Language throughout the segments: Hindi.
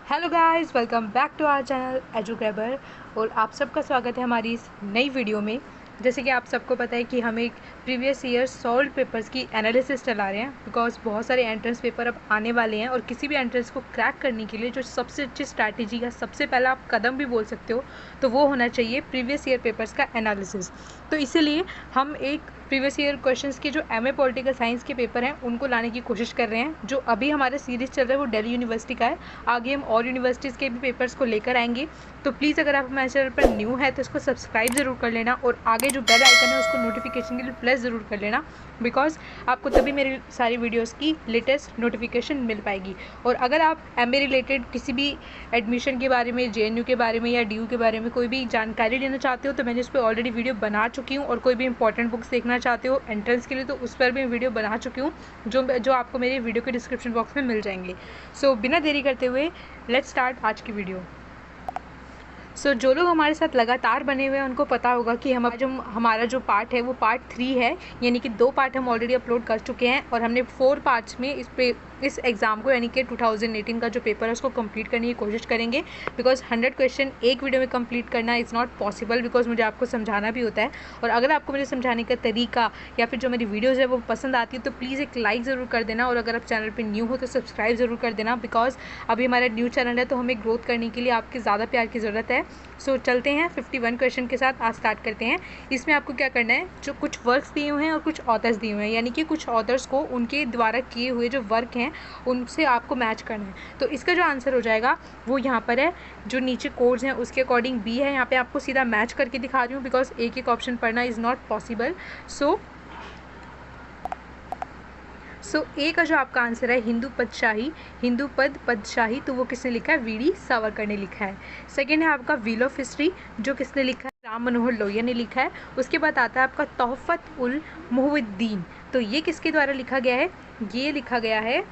Hello guys, welcome back to our channel Edugrabber. और आप सबका स्वागत है हमारी इस नई वीडियो में। जैसे कि आप सबको पता है कि हम एक प्रीवियस ईयर सॉल्व पेपर्स की एनालिसिस चला रहे हैं, बिकॉज बहुत सारे एंट्रेंस पेपर अब आने वाले हैं और किसी भी एंट्रेंस को क्रैक करने के लिए जो सबसे अच्छी स्ट्रैटेजी का सबसे पहला आप कदम भी बोल सकते हो तो वो होना चाहिए प्रीवियस ईयर पेपर्स का एनालिसिस। तो इसीलिए हम एक प्रीवियस ईयर क्वेश्चंस के जो एमए पॉलिटिकल साइंस के पेपर हैं उनको लाने की कोशिश कर रहे हैं। जो अभी हमारा सीरीज़ चल रहा है वो दिल्ली यूनिवर्सिटी का है। आगे हम और यूनिवर्सिटीज़ के भी पेपर्स को लेकर आएंगे। तो प्लीज़ अगर आप हमारे चैनल पर न्यू है तो इसको सब्सक्राइब ज़रूर कर लेना और आगे जो बेल आइकन है उसको नोटिफिकेशन के लिए प्रेस ज़रूर कर लेना, बिकॉज आपको तभी मेरी सारी वीडियोज़ की लेटेस्ट नोटिफिकेशन मिल पाएगी। और अगर आप एमए रिलेटेड किसी भी एडमिशन के बारे में, जेएनयू के बारे में या डीयू के बारे में कोई भी जानकारी लेना चाहते हो तो मैंने उस पर ऑलरेडी वीडियो बना चुकी हूँ। और कोई भी इंपॉर्टेंट बुक्स देखना चाहते हो एंट्रेंस के लिए तो उस पर भी वीडियो बना चुकी हूँ, जो आपको मेरे वीडियो के डिस्क्रिप्शन बॉक्स में मिल जाएंगे। सो बिना देरी करते हुए लेट्स स्टार्ट आज की वीडियो। जो लोग हमारे साथ लगातार बने हुए हैं उनको पता होगा कि हमारा जो पार्ट है वो पार्ट 3 है, यानी कि 2 पार्ट हम ऑलरेडी अपलोड कर चुके हैं और हमने 4 पार्ट्स में इस एग्ज़ाम को यानी कि 2018 का जो पेपर है उसको कंप्लीट करने की कोशिश करेंगे। बिकॉज 100 क्वेश्चन एक वीडियो में कंप्लीट करना इज़ नॉट पॉसिबल, बिकॉज मुझे आपको समझाना भी होता है। और अगर आपको मुझे समझाने का तरीका या फिर जो मेरी वीडियोज़ है वो पसंद आती है तो प्लीज़ एक लाइक ज़रूर कर देना। और अगर आप चैनल पर न्यू हो तो सब्सक्राइब ज़रूर कर देना, बिकॉज अभी हमारा न्यू चैनल है तो हमें ग्रोथ करने के लिए आपके ज़्यादा प्यार की ज़रूरत है। चलते हैं 51 क्वेश्चन के साथ, आज स्टार्ट करते हैं। इसमें आपको क्या करना है, जो कुछ वर्क्स दिए हुए हैं और कुछ ऑथर्स दिए हुए हैं, यानी कि कुछ ऑथर्स को उनके द्वारा किए हुए जो वर्क हैं उनसे आपको मैच करना है। तो इसका जो आंसर हो जाएगा वो यहाँ पर है, जो नीचे कोड्स हैं उसके अकॉर्डिंग बी है। यहाँ पे आपको सीधा मैच करके दिखा रही हूँ बिकॉज एक एक ऑप्शन पढ़ना इज़ नॉट पॉसिबल। सो ए का जो आपका आंसर है हिंदू पद पदशाही, तो वो किसने लिखा है, वीडी सावरकर ने लिखा है। सेकेंड है आपका व्हील ऑफ हिस्ट्री, जो किसने लिखा है, राम मनोहर लोहिया ने लिखा है। उसके बाद आता है आपका तोहफत उल मुहिउद्दीन, तो ये किसके द्वारा लिखा गया है, ये लिखा गया है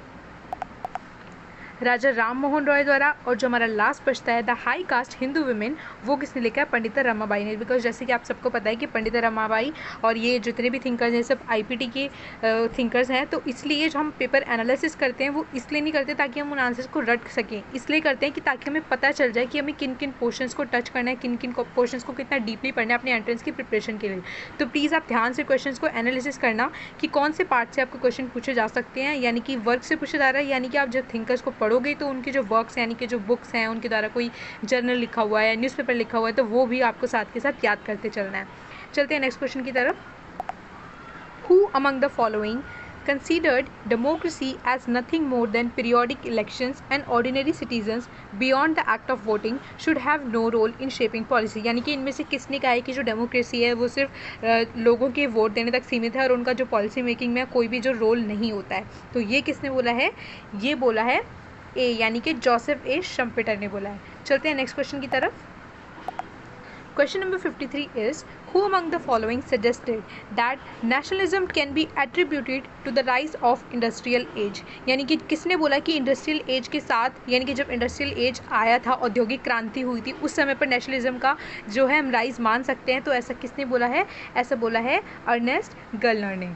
राजा राम मोहन रॉय द्वारा। और जो हमारा लास्ट बचता है the high cast Hindu women, वो किसने लिखा है, पंडिता रमाबाई ने। बिकॉज जैसे कि आप सबको पता है कि पंडिता रमाबाई और ये जितने भी थिंकर्स हैं सब आईपीटी के थिंकर्स हैं। तो इसलिए जो हम पेपर एनालिसिस करते हैं वो इसलिए नहीं करते ताकि हम उन आंसर्स को रट सकें, इसलिए करते हैं कि ताकि हमें पता चल जाए कि हमें किन किन पोर्शंस को टच करना है, किन किन पोर्शंस को कितना डीपली पढ़ना है अपने एंट्रेंस की प्रिपरेशन के लिए। तो प्लीज़ आप ध्यान से क्वेश्चन को एनालिसिस करना कि कौन से पार्ट से आपको क्वेश्चन पूछे जा सकते हैं, यानी कि वर्क से पूछा जा रहा है, यानी कि आप जब थिंकर्स को पढ़ोगे तो उनके जो वर्क्स यानी कि जो बुक्स हैं उनके द्वारा कोई जर्नल लिखा हुआ है या न्यूज़पेपर लिखा हुआ है तो वो भी आपको साथ के साथ याद करते चलना है। चलते हैं नेक्स्ट क्वेश्चन की तरफ। Who among the following considered democracy as nothing more than periodic elections and ordinary citizens beyond the act of voting should have no role in shaping policy, यानी कि इनमें से किसने कहा है कि जो डेमोक्रेसी है वो सिर्फ लोगों के वोट देने तक सीमित है और उनका जो पॉलिसी मेकिंग में कोई भी जो रोल नहीं होता है। तो ये किसने बोला है, ये बोला है ए, यानी कि जोसेफ ए शम्पेटर ने बोला है। चलते हैं नेक्स्ट क्वेश्चन की तरफ। Question number 53 is, who among the following suggested that nationalism can be attributed to the rise of industrial age, यानी कि किसने बोला कि इंडस्ट्रियल एज के साथ, यानी कि जब इंडस्ट्रियल एज आया था, औद्योगिक क्रांति हुई थी, उस समय पर नेशनलिज्म का जो है हम राइज मान सकते हैं। तो ऐसा किसने बोला है, ऐसा बोला है अर्नेस्ट गलनर ने।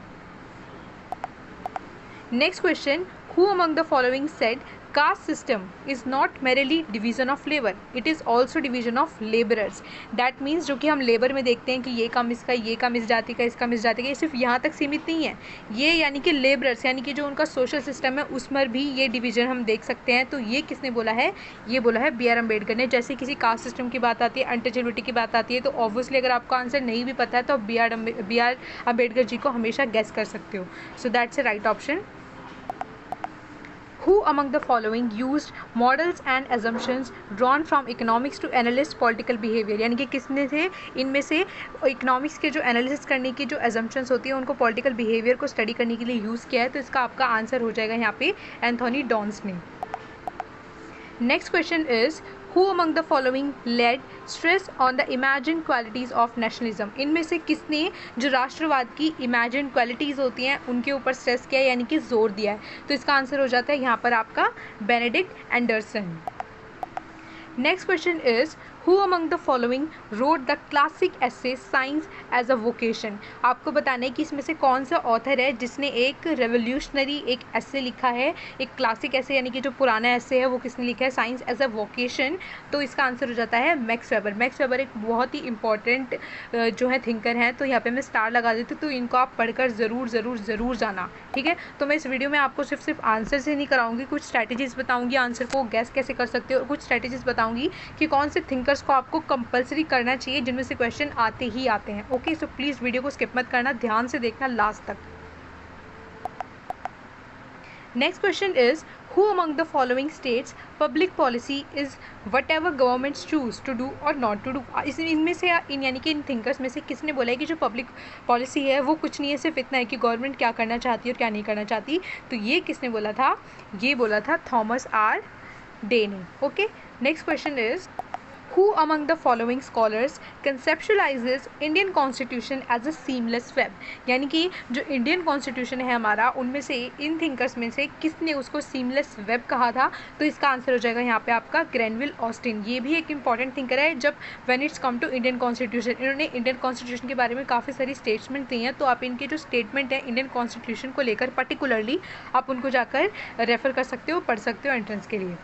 Next question, who among the following said caste system is not merely division of labor, it is also division of laborers। that means जो कि हम लेबर में देखते हैं कि ये काम इसका, ये काम इस जाति का, इसका इस जाति का, ये सिर्फ यहाँ तक सीमित नहीं है। ये यानी कि लेबरर्स यानी कि जो उनका सोशल सिस्टम है उसमें भी ये डिवीजन हम देख सकते हैं। तो ये किसने बोला है, ये बोला है बी आर अम्बेडकर ने। जैसे किसी कास्ट सिस्टम की बात आती है, अनटचेबिलिटी की बात आती है, तो ऑब्वियसली अगर आपको आंसर नहीं भी पता है तो आप बी आर अम्बेडकर जी को हमेशा गेस कर सकते हो। So that's a right option. Who among the following used models and assumptions drawn from economics to analyze political behavior, यानी कि किसने से इनमें से इकोनॉमिक्स के जो एनालिसिस करने की जो assumptions होती है उनको पॉलिटिकल बिहेवियर को स्टडी करने के लिए यूज़ किया है। तो इसका आपका आंसर हो जाएगा यहाँ पे एंथोनी डॉन्स ने। Next question is, who among the following laid stress on the imagined qualities of nationalism, इनमें से किसने जो राष्ट्रवाद की imagined qualities होती हैं उनके ऊपर स्ट्रेस किया यानी कि जोर दिया है। तो इसका आंसर हो जाता है यहाँ पर आपका Benedict Anderson. Next question is, who among the following wrote the classic essay science as a vocation. आपको बताना है कि इसमें से कौन सा ऑथर है जिसने एक रेवोल्यूशनरी एक एसे लिखा है, एक क्लासिक एसे यानी कि जो पुराना एसे है वो किसने लिखा है, साइंस एज अ वोकेशन। तो इसका आंसर हो जाता है मैक्स वेबर। मैक्स वेबर एक बहुत ही इंपॉर्टेंट जो है थिंकर हैं, तो यहाँ पे मैं स्टार लगा देती हूँ, तो इनको आप पढ़कर ज़रूर जाना, ठीक है। तो मैं इस वीडियो में आपको सिर्फ आंसर से नहीं कराऊंगी, कुछ स्ट्रैटेजीज बताऊंगी आंसर को गैस कैसे कर सकते हो, और कुछ स्ट्रैटेजीज बताऊंगी कि कौन से थिंकर्स को आपको कंपलसरी करना चाहिए जिनमें से क्वेश्चन आते ही आते हैं। ओके, सो प्लीज़ वीडियो को स्किप मत करना, ध्यान से देखना लास्ट तक। Next question is who among the following states public policy is whatever governments choose to do or not to do। इनमें से यानी कि इन थिंकर्स में से किसने बोला है कि जो पब्लिक पॉलिसी है वो कुछ नहीं है, सिर्फ इतना है कि गवर्नमेंट क्या करना चाहती है और क्या नहीं करना चाहती। तो ये किसने बोला था, ये बोला था थॉमस आर डे ने। Okay, next question is Who among the following scholars conceptualizes Indian Constitution as a seamless web। यानी कि जो इंडियन कॉन्स्टिट्यूशन है हमारा, उनमें से इन थिंकर्स में से किसने उसको सीमलेस वेब कहा था। तो इसका आंसर हो जाएगा यहाँ पे आपका ग्रैनविल ऑस्टिन। ये भी एक इंपॉर्टेंट थिंकर है जब when it's come to Indian constitution. इन्होंने इंडियन कॉन्स्टिट्यूशन के बारे में काफ़ी सारी स्टेटमेंट दी हैं, तो आप इनके जो स्टेटमेंट है इंडियन कॉन्स्टिट्यूशन को लेकर पर्टिकुलरली आप उनको जाकर रेफर कर सकते हो, पढ़ सकते हो एंट्रेंस के लिए।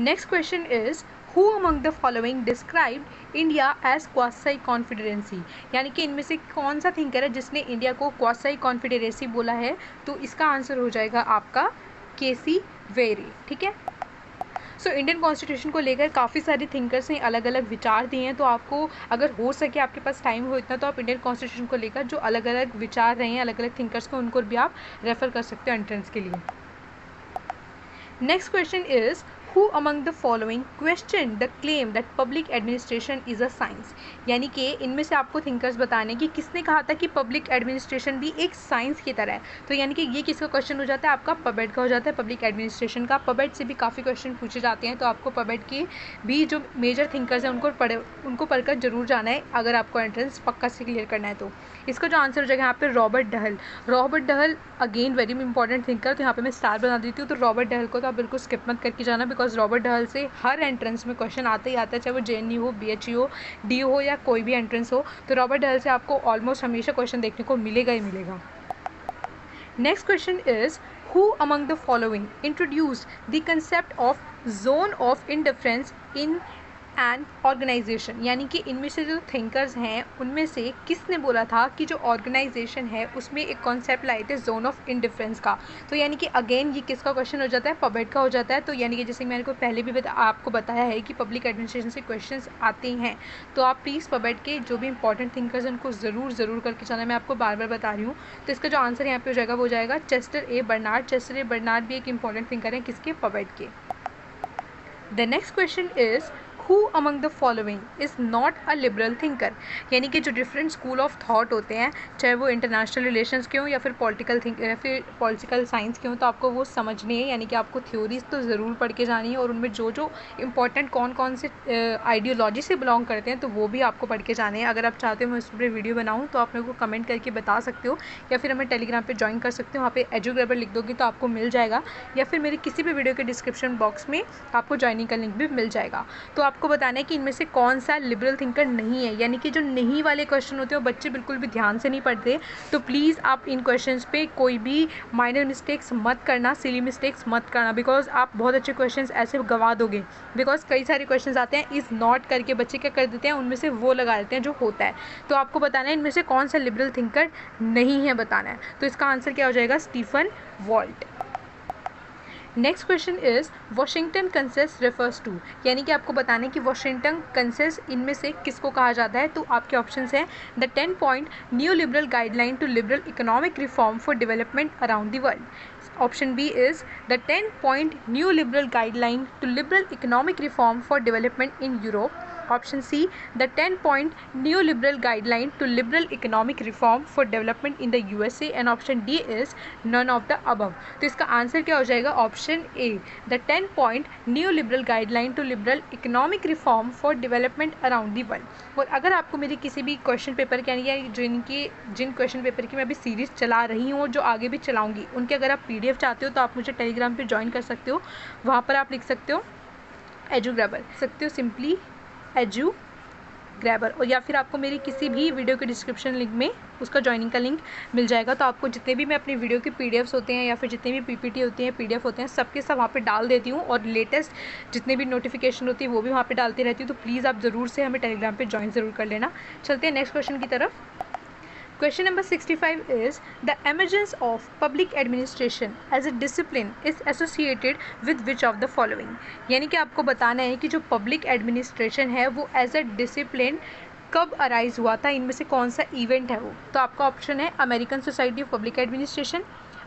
Next question is Who among the following described India as quasi confederacy। यानी कि इनमें से कौन सा थिंकर है जिसने इंडिया को क्वासी कॉन्फेडरेसी बोला है। तो इसका आंसर हो जाएगा आपका केसी वेरी, ठीक है। सो इंडियन कॉन्स्टिट्यूशन को लेकर काफ़ी सारे थिंकर्स ने अलग अलग विचार दिए हैं, तो आपको अगर हो सके आपके पास टाइम हो इतना, तो आप इंडियन कॉन्स्टिट्यूशन को लेकर जो अलग अलग विचार रहे हैं अलग अलग थिंकर्स को, उनको भी आप रेफर कर सकते हो एंट्रेंस के लिए। Next question is Who among the following questioned the claim that public administration is a science। यानी कि इनमें से आपको थिंकर्स बताने कि किसने कहा था कि पब्लिक एडमिनिस्ट्रेशन भी एक साइंस की तरह है। तो यानी कि ये किसका क्वेश्चन हो जाता है, आपका पबेट का हो जाता है, पब्लिक एडमिनिस्ट्रेशन का। पबेट से भी काफ़ी क्वेश्चन पूछे जाते हैं, तो आपको पबेट के भी जो मेजर थिंकर्स हैं उनको पढ़कर जरूर जाना है अगर आपको एंट्रेंस पक्का से क्लियर करना है। तो इसका जो आंसर हो जाएगा यहाँ पे Robert Dahl. Robert Dahl again very important thinker, तो यहाँ पे मैं स्टार बना देती हूँ। तो रॉबर्ट डहल को तो आप बिल्कुल स्किप मत करके जाना, बिकॉज रॉबर्ट डहल से हर एंट्रेंस में क्वेश्चन आता ही आता है, चाहे वो JNU हो, BHU हो, DU हो या कोई भी एंट्रेंस हो। तो रॉबर्ट डहल से आपको ऑलमोस्ट हमेशा क्वेश्चन देखने को मिलेगा ही मिलेगा। Next question is Who among the following introduced the concept of zone of indifference in and organisation. यानी कि इनमें से जो थिंकर्स हैं उनमें से किसने बोला था कि जो ऑर्गेनाइजेशन है उसमें एक कॉन्सेप्ट लाए थे जोन ऑफ इंडिफरेंस का। तो यानी कि अगेन ये किसका क्वेश्चन हो जाता है, पबेट का हो जाता है। तो यानी कि जैसे मैंने को पहले भी आपको बताया है कि पब्लिक एडमिनिस्ट्रेशन से क्वेश्चंस आते हैं, तो आप प्लीज़ पबेट के जो भी इंपॉर्टेंट थिंकर्स हैं उनको ज़रूर करके जाना। मैं आपको बार बार बता रही हूँ। तो इसका जो आंसर यहाँ पे हो जाएगा वो हो जाएगा चेस्टर ए बर्नार्ड। चेस्टर ए बर्नार्ड भी एक इंपॉर्टेंट थिंकर है किसके, पबेट के। The next question is Who among the following is not a liberal thinker। यानी कि जो डिफरेंट स्कूल ऑफ थॉट होते हैं, चाहे वो इंटरनेशनल रिलेशंस के हों या फिर पॉलिटिकल साइंस के हों, तो आपको वो समझने हैं। यानी कि आपको थ्योरीज तो ज़रूर पढ़ के जानी है, और उनमें जो जो इंपॉर्टेंट कौन से आइडियोलॉजी से बिलोंग करते हैं तो वो भी आपको पढ़ के जाने हैं। अगर आप चाहते हो मैं उस पर वीडियो बनाऊँ तो आप मेरे को कमेंट करके बता सकते हो, या फिर हमें टेलीग्राम पर ज्वाइन कर सकते हो। वहाँ पर एजुग्रेबर लिख दोगे तो आपको मिल जाएगा, या फिर मेरे किसी भी वीडियो के डिस्क्रिप्शन बॉक्स में आपको ज्वाइनिंग का लिंक भी मिल जाएगा। तो आपको बताना है कि इनमें से कौन सा लिबरल थिंकर नहीं है। यानी कि जो नहीं वाले क्वेश्चन होते हैं वो बच्चे बिल्कुल भी ध्यान से नहीं पढ़ते, तो प्लीज़ आप इन क्वेश्चंस पे कोई भी माइनर मिस्टेक्स मत करना, सिली मिस्टेक्स मत करना, बिकॉज आप बहुत अच्छे क्वेश्चंस ऐसे गवा दोगे। बिकॉज कई सारे क्वेश्चंस आते हैं इज़ नॉट करके, बच्चे क्या कर देते हैं उनमें से वो लगा देते हैं जो होता है। तो आपको बताना है इनमें से कौन सा लिबरल थिंकर नहीं है, बताना है। तो इसका आंसर क्या हो जाएगा, Stephen Walt. Next question is Washington consensus refers to. यानी कि आपको बताना है कि वॉशिंगटन कंसेंसस इनमें से किसको कहा जाता है। तो आपके ऑप्शंस हैं the 10 point new liberal guideline to liberal economic reform for development around the world. Option B is the 10 point new liberal guideline to liberal economic reform for development in Europe. Option C, the 10-point neoliberal guideline to liberal economic reform for development in the USA, and option D is none of the above। तो इसका आंसर क्या हो जाएगा, option A, the 10-point neoliberal guideline to liberal economic reform for development around the world। और अगर आपको मेरी किसी भी क्वेश्चन पेपर के यानी जिन क्वेश्चन पेपर की मैं अभी सीरीज चला रही हूँ और जो आगे भी चलाऊंगी, उनके अगर आप PDF चाहते हो तो आप मुझे टेलीग्राम पे ज्वाइन कर सकते हो। वहाँ पर आप लिख सकते हो एजुग्रेबर, सकते हो सिंपली एजू ग्रैबर, और या फिर आपको मेरी किसी भी वीडियो के डिस्क्रिप्शन लिंक में उसका ज्वाइनिंग का लिंक मिल जाएगा। तो आपको जितने भी मैं अपनी वीडियो के पीडीएफ्स होते हैं या फिर जितने भी पीपीटी होती हैं, पीडीएफ होते हैं, सबके सब वहाँ पे डाल देती हूँ, और लेटेस्ट जितने भी नोटिफिकेशन होती है वो भी वहाँ पे डालती रहती हूँ। तो प्लीज़ आप ज़रूर से हमें टेलीग्राम पे ज्वाइन ज़रूर कर लेना। चलते हैं नेक्स्ट क्वेश्चन की तरफ। Question number 65 is, the emergence of public administration as a discipline is associated with which of the following? यानी कि आपको बताना है कि जो पब्लिक एडमिनिस्ट्रेशन है वो एज अ डिसिप्लिन कब अराइज हुआ था, इनमें से कौन सा इवेंट है वो। तो आपका ऑप्शन है American Society of Public Administration,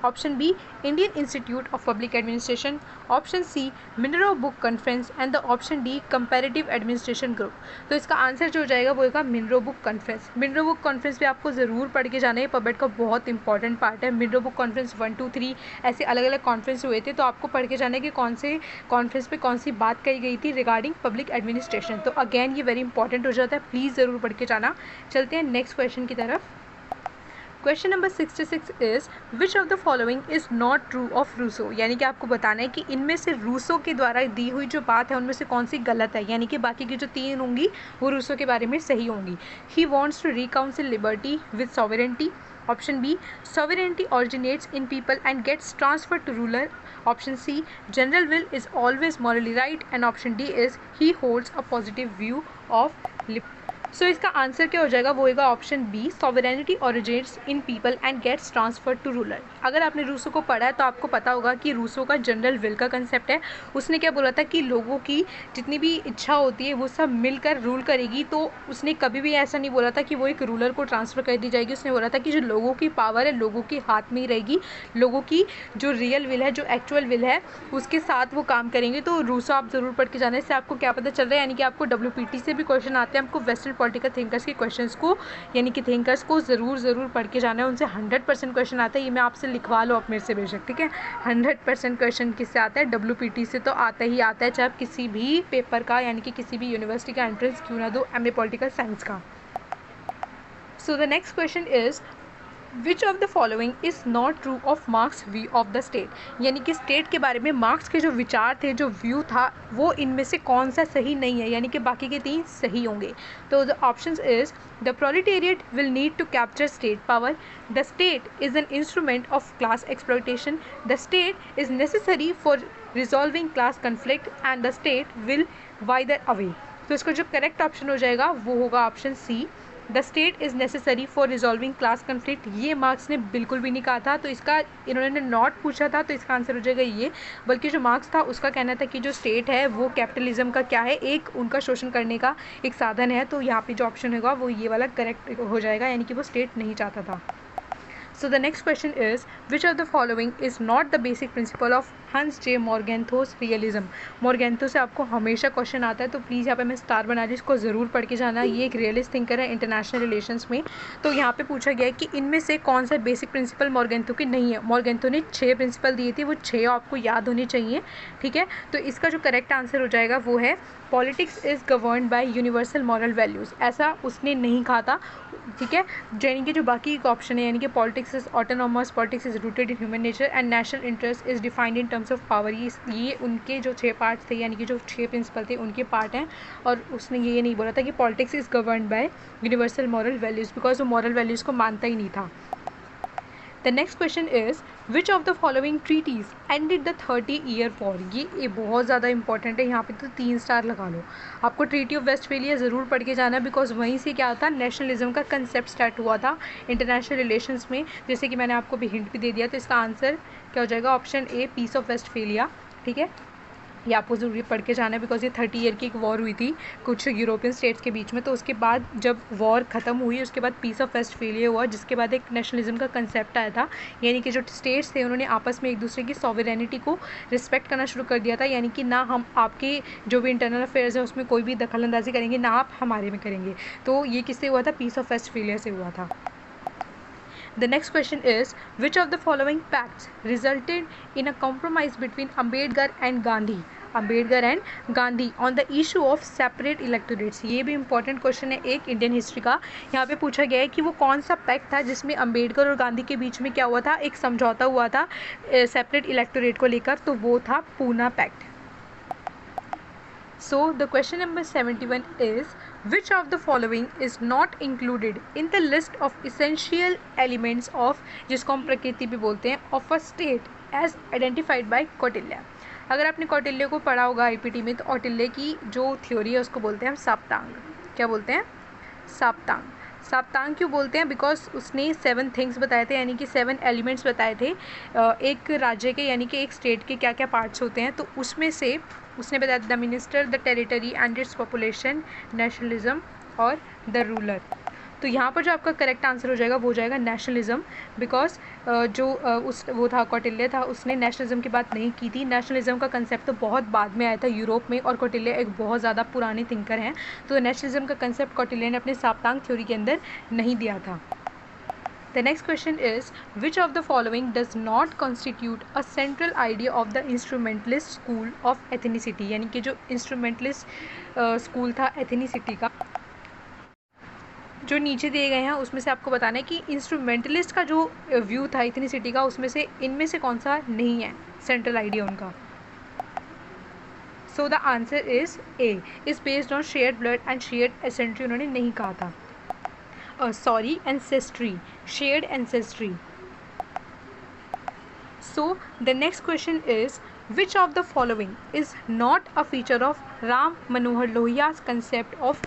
option B Indian Institute of Public Administration, option C Minnowbrook Conference and the option D Comparative Administration Group. तो इसका आंसर जो हो जाएगा वो होगा Minnowbrook Conference. Minnowbrook Conference पे आपको ज़रूर पढ़ के जाना है, पबेट का बहुत इंपॉर्टेंट पार्ट है। मिनरो बुक कॉन्फ्रेंस 1, 2, 3 ऐसे अलग अलग कॉन्फ्रेंस हुए थे, तो आपको पढ़ के जाना है कि कौन से कॉन्फ्रेंस पे कौन सी बात कही गई थी रिगार्डिंग पब्लिक एडमिनिस्ट्रेशन। तो अगेन ये वेरी इंपॉर्टेंट हो जाता है, प्लीज़ ज़रूर पढ़ के जाना। चलते हैं नेक्स्ट क्वेश्चन की तरफ। Question number 66 is, which of the following is not true of Rousseau. यानी कि आपको बताना है कि इनमें से रूसो के द्वारा दी हुई जो बात है उनमें से कौन सी गलत है, यानी कि बाकी की जो 3 होंगी वो रूसो के बारे में सही होंगी। He wants to reconcile liberty with sovereignty, option B sovereignty originates in people and gets transfer to ruler, option C general will is always morally right, and option D is he holds a positive view of liberty. So इसका आंसर क्या हो जाएगा, वो होगा option B sovereignty originates in people and gets transfer to ruler. अगर आपने रूसो को पढ़ा है तो आपको पता होगा कि रूसो का जनरल विल का कंसेप्ट है। उसने क्या बोला था कि लोगों की जितनी भी इच्छा होती है वो सब मिलकर रूल करेगी। तो उसने कभी भी ऐसा नहीं बोला था कि वो एक रूलर को ट्रांसफ़र कर दी जाएगी। उसने बोला था कि जो लोगों की पावर है लोगों के हाथ में ही रहेगी, लोगों की जो रियल विल है, जो एक्चुअल विल है, उसके साथ वो काम करेंगे। तो रूसो आप ज़रूर पढ़ के जाना। इससे आपको क्या पता चल रहा है, यानी कि आपको WPT से भी क्वेश्चन आते हैं, आपको वेस्टर्न पॉलिटिकल थिंकर्स के क्वेश्चंस को यानी कि थिंकर्स को ज़रूर पढ़ के जाना है। उनसे 100% क्वेश्चन आता है। ये मैं आपसे लिखवा लो आप मेरे से बेशक, ठीक है। 100% क्वेश्चन किससे आता है, WPT से तो आता ही आता है, चाहे आप किसी भी पेपर का यानी कि किसी भी यूनिवर्सिटी का एंट्रेंस क्यों ना दो, MA पॉलिटिकल साइंस का। So the next question is, which of the following is not true of marks view of the state. यानी कि स्टेट के बारे में मार्क्स के जो विचार थे, जो व्यू था, वो इनमें से कौन सा सही नहीं है, यानी कि बाकी के 3 सही होंगे। तो the options is, the proletariat will need to capture state power, the state is an instrument of class exploitation, the state is necessary for resolving class conflict, and the state will wither away. तो इसका जो करेक्ट ऑप्शन हो जाएगा वो होगा option C, the state is necessary for resolving class conflict. ये मार्क्स ने बिल्कुल भी नहीं कहा था, तो इसका इन्होंने नॉट पूछा था, तो इसका आंसर हो जाएगा ये। बल्कि जो मार्क्स था उसका कहना था कि जो स्टेट है वो कैपिटलिज्म का क्या है, एक उनका शोषण करने का एक साधन है। तो यहाँ पे जो ऑप्शन होगा वो ये वाला करेक्ट हो जाएगा, यानी कि वो स्टेट नहीं चाहता था। So the next question is, which of the following is not the basic principle of Hans J. Morgenthau's realism? Morgenthau से आपको हमेशा क्वेश्चन आता है, तो प्लीज़ यहाँ पे मैं स्टार बना दी, इसको ज़रूर पढ़ के जाना। ये एक रियलिस्ट थिंकर है इंटरनेशनल रिलेशंस में। तो यहाँ पे पूछा गया है कि इनमें से कौन सा बेसिक प्रिंसिपल मॉर्गेंथो की नहीं है। मॉर्गेंथो ने 6 प्रिंसिपल दिए थे, वो 6 आपको याद होने चाहिए, ठीक है। तो इसका जो करेक्ट आंसर हो जाएगा वो है, politics is govern by universal moral values. ऐसा उसने नहीं कहा था, ठीक है। यानी कि जो बाकी ऑप्शन है, यानी कि politics is autonomous, politics is rooted in human nature, and national interest is defined in terms of power, ये उनके जो 6 पार्ट्स थे, यानी कि जो 6 प्रिंसिपल थे उनके पार्ट हैं। और उसने ये नहीं बोला था कि politics is govern by universal moral values, because वो मॉरल वैल्यूज़ को मानता ही नहीं था। The next question is, which of the following treaties ended the 30-year war. ये बहुत ज़्यादा इंपॉर्टेंट है, यहाँ पे तो 3 स्टार लगा लो। आपको ट्रीटी ऑफ वेस्टफेलिया ज़रूर पढ़ के जाना, बिकॉज वहीं से क्या था, नेशनलिज्म का कंसेप्ट स्टार्ट हुआ था इंटरनेशनल रिलेशंस में। जैसे कि मैंने आपको भी हिंट भी दे दिया, तो इसका आंसर क्या हो जाएगा, option A, peace of Westphalia, ठीक है। ये आपको ज़रूरी पढ़ के जाना है, बिकॉज ये 30 ईयर की एक वॉर हुई थी कुछ यूरोपियन स्टेट्स के बीच में। तो उसके बाद जब वॉर ख़त्म हुई, उसके बाद पीस ऑफ वेस्टफेलिया हुआ, जिसके बाद एक नेशनलिज्म का कंसेप्ट आया था। यानी कि जो स्टेट्स थे उन्होंने आपस में एक दूसरे की सॉवरेनिटी को रिस्पेक्ट करना शुरू कर दिया था, यानी कि ना हम आपके जो भी इंटरनल अफेयर्स है उसमें कोई भी दखल अंदाजी करेंगे, ना आप हमारे में करेंगे। तो ये किससे हुआ था, पीस ऑफ वेस्टफेलिया से हुआ था। The next question is, which of the following pacts resulted in a compromise between Ambedkar and Gandhi? Ambedkar and Gandhi on the issue of separate electorates। ये भी इंपॉर्टेंट क्वेश्चन है एक इंडियन हिस्ट्री का। यहाँ पे पूछा गया है कि वो कौन सा पैक्ट था जिसमें अंबेडकर और गांधी के बीच में क्या हुआ था, एक समझौता हुआ था सेपरेट इलेक्टोरेट को लेकर। तो वो था Poona pact. So the question number 71 is, which of the following is not included in the list of essential elements of, जिसको हम प्रकृति भी बोलते हैं, of a state as identified by Kautilya. अगर आपने कौटिल्य को पढ़ा होगा आईपीटी में, तो कौटिल्य की जो थ्योरी है उसको बोलते हैं हम साप्तांग। क्या बोलते हैं? साप्तांग। साप्तांग क्यों बोलते हैं? बिकॉज उसने 7 थिंग्स बताए थे, यानी कि 7 एलिमेंट्स बताए थे एक राज्य के, यानी कि एक स्टेट के क्या क्या पार्ट्स होते हैं। तो उसमें से उसने बताया the minister, the territory and its population, nationalism और द रूलर। तो यहाँ पर जो आपका करेक्ट आंसर हो जाएगा वो हो जाएगा नेशनलिज्म, बिकॉज वो था कौटिल्य था, उसने नेशनलिज्म की बात नहीं की थी। नेशनलिज्म का कंसेप्ट तो बहुत बाद में आया था यूरोप में, और कौटिल्य एक बहुत ज़्यादा पुराने थिंकर हैं, तो नेशनलिज्म का कंसेप्ट कौटिल्य ने अपने साप्तांग थ्योरी के अंदर नहीं दिया था। The next question is, which of the following does not constitute a central idea of the instrumentalist school of ethnicity, यानी कि जो इंस्ट्रूमेंटलिस्ट स्कूल था एथेनिसिटी का, जो नीचे दिए गए हैं उसमें से आपको बताना है कि इंस्ट्रूमेंटलिस्ट का जो व्यू था एथेनिसिटी का, उसमें से इनमें से कौन सा नहीं है सेंट्रल आइडिया उनका। So the answer is A, is based on shared blood and shared ancestry, उन्होंने नहीं कहा था। Sorry, ancestry, shared ancestry. So the next question is, which of the following is not a feature of Ram Manohar Lohia's concept of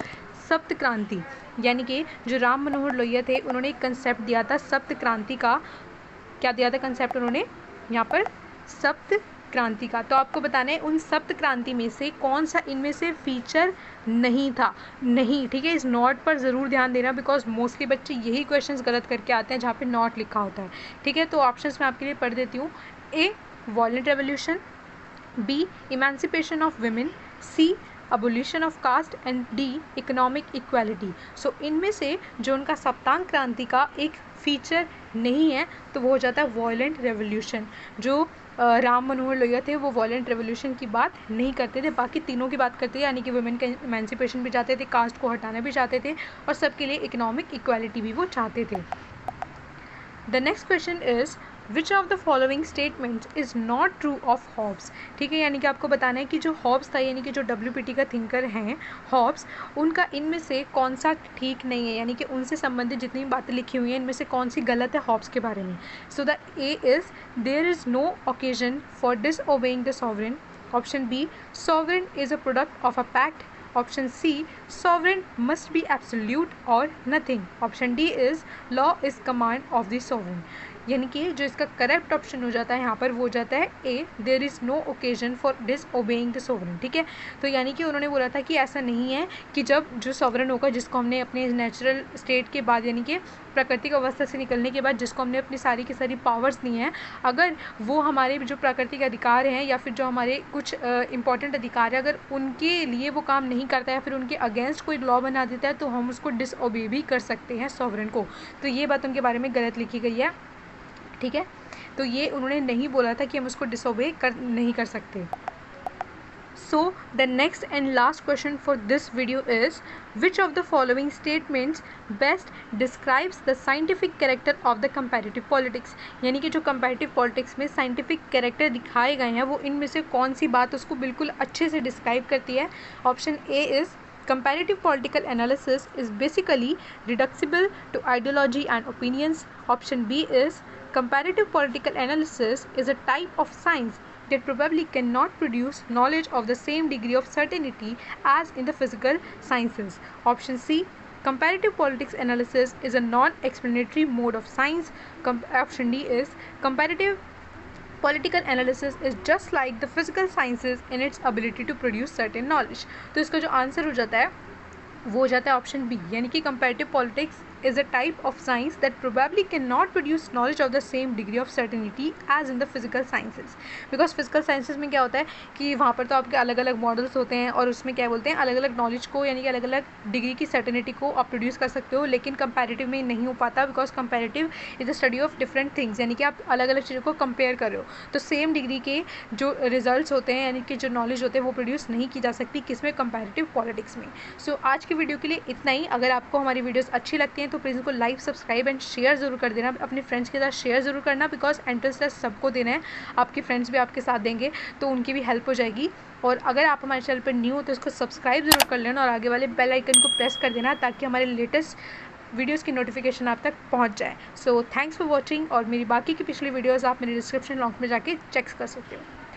सप्त क्रांति, यानी कि जो राम मनोहर लोहिया थे उन्होंने एक कंसेप्ट दिया था सप्त क्रांति का। क्या दिया था कंसेप्ट उन्होंने यहाँ पर? सप्त क्रांति का। तो आपको बताना है उन सप्त क्रांति में से कौन सा इनमें से फीचर नहीं था। नहीं, ठीक है, इस नॉट पर ज़रूर ध्यान देना, बिकॉज मोस्टली बच्चे यही क्वेश्चंस गलत करके आते हैं जहाँ पे नॉट लिखा होता है। ठीक है, तो ऑप्शंस मैं आपके लिए पढ़ देती हूँ। A, violent revolution, B, emancipation of women, C, abolition of caste and D, economic equality. So इनमें से जो उनका सप्तांग क्रांति का एक फीचर नहीं है तो वो हो जाता है वॉयलेंट रेवोल्यूशन। जो राम मनोहर लोहिया थे वो वॉयलेंट रेवोल्यूशन की बात नहीं करते थे, बाकी तीनों की बात करते थे, यानी कि वुमेन का इमेंसिपेशन भी चाहते थे, कास्ट को हटाना भी चाहते थे, और सबके लिए इकोनॉमिक इक्वालिटी भी वो चाहते थे। The next question is, which of the following statements is not true of Hobbes. ठीक है, यानी कि आपको बताना है कि जो हॉब्स था, यानी कि जो WPT का थिंकर हैं हॉब्स, उनका इनमें से कौन सा ठीक नहीं है, यानी कि उनसे संबंधित जितनी भी बातें लिखी हुई हैं इनमें से कौन सी गलत है हॉब्स के बारे में। So the A is, there is no occasion for disobeying the sovereign. Option B, sovereign is a product of a pact. Option C, sovereign must be absolute और nothing. Option D is, law is command of the sovereign. यानी कि जो इसका करेक्ट ऑप्शन हो जाता है यहाँ पर वो हो जाता है A, there is no occasion for disobeying the sovereign. ठीक है, तो यानी कि उन्होंने बोला था कि ऐसा नहीं है कि जब जो सॉवरेन होगा, जिसको हमने अपने नेचुरल स्टेट के बाद, यानी कि प्राकृतिक अवस्था से निकलने के बाद जिसको हमने अपनी सारी की सारी पावर्स दी हैं, अगर वो हमारे जो प्राकृतिक अधिकार हैं या फिर जो हमारे कुछ इंपॉर्टेंट अधिकार है, अगर उनके लिए वो काम नहीं करता है या फिर उनके अगेंस्ट कोई लॉ बना देता है, तो हम उसको डिसओबे भी कर सकते हैं सॉवरेन को। तो ये बात उनके बारे में गलत लिखी गई है। ठीक है, तो ये उन्होंने नहीं बोला था कि हम उसको डिसओबे नहीं कर सकते। So the next and last question for this video is, which of the following statements best describes the scientific character of the comparative politics। यानी कि जो comparative politics में scientific character दिखाए गए हैं वो इनमें से कौन सी बात उसको बिल्कुल अच्छे से describe करती है। Option A is, comparative political analysis is basically reducible to ideology and opinions. Option B is, comparative political analysis is a type of science that probably cannot produce knowledge of the same degree of certainty as in the physical sciences. Option C, comparative politics analysis is a non-explanatory mode of science. Option D is, comparative political analysis is just like the physical sciences in its ability to produce certain knowledge. तो इसका जो आंसर हो जाता है वो हो जाता है ऑप्शन बी, यानी कि comparative politics is a type of science that probably can not produce knowledge of the same degree of certainty as in the physical sciences. Because physical sciences में क्या होता है कि वहाँ पर तो आपके अलग अलग मॉडल्स होते हैं और उसमें क्या बोलते हैं अलग अलग नॉलेज को, यानी कि अलग अलग डिग्री की सर्टेनिटी को आप प्रोड्यूस कर सकते हो, लेकिन कंपैरेटिव में नहीं हो पाता, because comparative is the study of different things, यानी कि आप अलग अलग चीज़ों को कंपेयर कर रहे हो, तो सेम डिग्री के जो रिजल्ट्स होते हैं, यानी कि जो नॉलेज होते हैं वो प्रोड्यूस नहीं की जा सकती किसमें, कंपैरेटिव पॉलिटिक्स में। सो आज की वीडियो के लिए इतना ही। अगर आपको हमारी वीडियोस अच्छी लगती हैं तो प्लीज़ उनको लाइक, सब्सक्राइब एंड शेयर ज़रूर कर देना, अपने फ्रेंड्स के साथ शेयर ज़रूर करना, बिकॉज एंट्रेंस टेस्ट सबको देना है, आपके फ्रेंड्स भी आपके साथ देंगे तो उनकी भी हेल्प हो जाएगी। और अगर आप हमारे चैनल पर न्यू हो तो इसको सब्सक्राइब ज़रूर कर लेना और आगे वाले बेल आइकन को प्रेस कर देना ताकि हमारे लेटेस्ट वीडियोज़ की नोटिफिकेशन आप तक पहुँच जाए। सो थैंक्स फॉर वॉचिंग, और मेरी बाकी की पिछली वीडियोज़ आप मेरे डिस्क्रिप्शन बॉक्स में जाके चेक कर सकते हो।